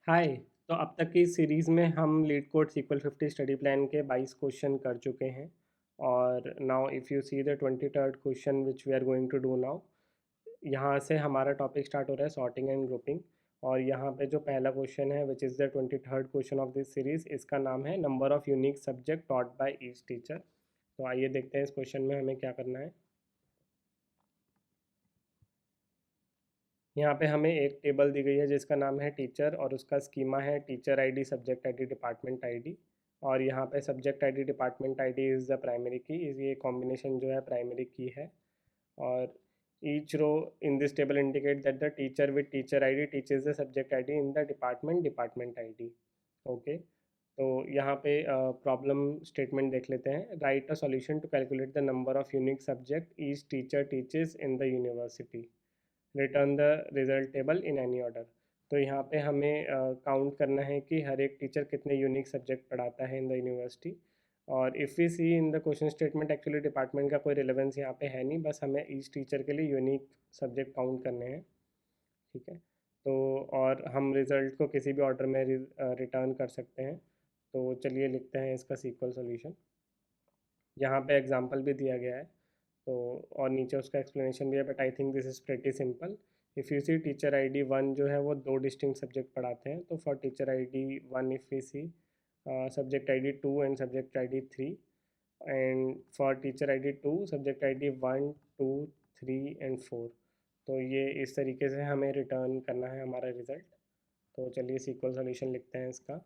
हाय। तो अब तक की सीरीज़ में हम LeetCode SQL 50 study plan के 22 क्वेश्चन कर चुके हैं। और now if you see the 23rd question which we are going to do now, यहाँ से हमारा टॉपिक स्टार्ट हो रहा है सॉर्टिंग एंड ग्रुपिंग। और यहाँ पे जो पहला क्वेश्चन है which is the 23rd question of this series, इसका नाम है number of unique subject taught by each teacher. तो आइए देखते हैं इस क्वेश्चन में हमें क्या करना है। यहाँ पे हमें एक टेबल दी गई है जिसका नाम है टीचर, और उसका स्कीमा है teacher ID, subject ID, department ID. और यहाँ पे subject ID, department ID is the primary key, ये कॉम्बिनेशन जो है प्राइमरी की है। और each row in this table indicate that the teacher with teacher ID teaches the subject ID in the department, department ID. Okay. तो यहाँ पे problem statement देख लेते हैं। Write a solution to calculate the number of unique subject each teacher teachers in the university, return the result table in any order. तो यहाँ पे हमें काउंट करना है कि हर एक टीचर कितने यूनिक सब्जेक्ट पढ़ाता है इन द यूनिवर्सिटी। और if we see in the question statement, actually department का कोई रिलेवेंस यहाँ पे है नहीं, बस हमें ईच टीचर के लिए यूनिक सब्जेक्ट काउंट करने हैं। ठीक है। तो और हम रिज़ल्ट को किसी भी ऑर्डर में रिटर्न कर सकते हैं। तो चलिए लिखते हैं इसका सीक्वल सोल्यूशन। यहाँ पे एग्जांपल भी दिया गया है, तो और नीचे उसका एक्सप्लेनेशन भी है, but I think this is pretty simple. If you see teacher ID one जो है वो दो डिस्टिंक्ट सब्जेक्ट पढ़ाते हैं। तो for teacher ID one if you see subject ID two and subject ID three, and for teacher ID two subject ID one two three and four. तो ये इस तरीके से हमें रिटर्न करना है हमारा रिज़ल्ट। तो चलिए सीक्वल सोल्यूशन लिखते हैं इसका।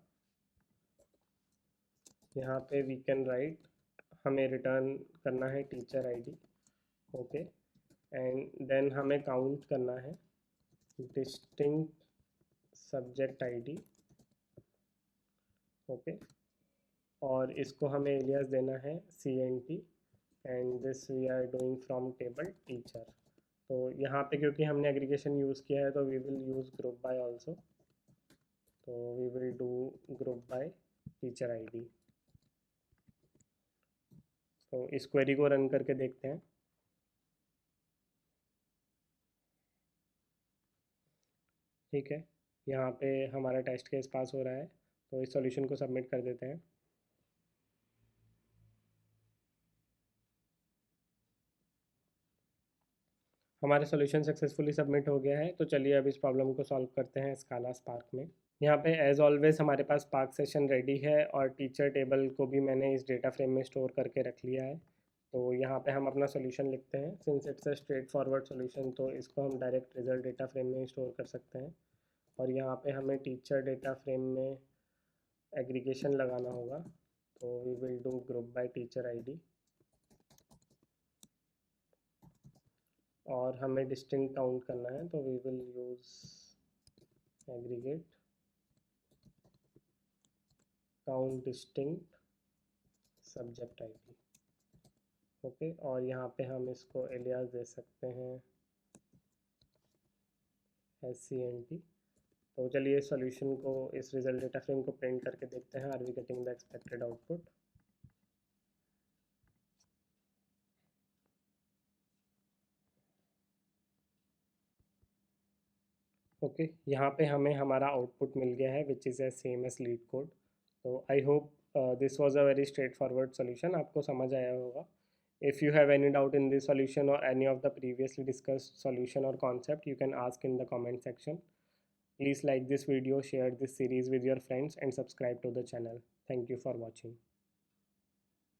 यहाँ पे वी कैन राइट, हमें रिटर्न करना है teacher ID. Okay. And then हमें काउंट करना है डिस्टिंक्ट सब्जेक्ट आईडी। ओके। और इसको हमें एलियास देना है CNT, and this we are doing from table teacher. तो यहाँ पे क्योंकि हमने एग्रीगेशन यूज़ किया है तो we will use group by also. तो we will do group by teacher ID. तो इस क्वेरी को रन करके देखते हैं। ठीक है। यहाँ पे हमारा टेस्ट केस पास हो रहा है, तो इस सॉल्यूशन को सबमिट कर देते हैं। हमारे सॉल्यूशन सक्सेसफुली सबमिट हो गया है। तो चलिए अब इस प्रॉब्लम को सॉल्व करते हैं स्काला स्पार्क में। यहाँ पे एज ऑलवेज हमारे पास स्पार्क सेशन रेडी है, और टीचर टेबल को भी मैंने इस डेटा फ्रेम में स्टोर करके रख लिया है। तो यहाँ पे हम अपना सॉल्यूशन लिखते हैं। Since it's a straightforward solution, तो इसको हम डायरेक्ट रिजल्ट डेटा फ्रेम में स्टोर कर सकते हैं। और यहाँ पे हमें टीचर डेटा फ्रेम में एग्रीगेशन लगाना होगा। तो we will do group by teacher ID, और हमें डिस्टिंक्ट काउंट करना है। तो we will use aggregate count distinct subject ID. Okay. और यहाँ पे हम इसको एलियास दे सकते हैं SCNT। तो चलिए इस सॉल्यूशन को, इस रिजल्ट डेटा फ्रेम को प्रिंट करके देखते हैं। Are we getting the expected output? Okay. यहाँ पे हमें हमारा आउटपुट मिल गया है which is a same as LeetCode. तो I hope this was a very straightforward solution, आपको समझ आया होगा। If you have any doubt in this solution और any of the previously discussed solution और concept, you can ask in the comment section. Please like this video, share this series with your friends, and subscribe to the channel. Thank you for watching.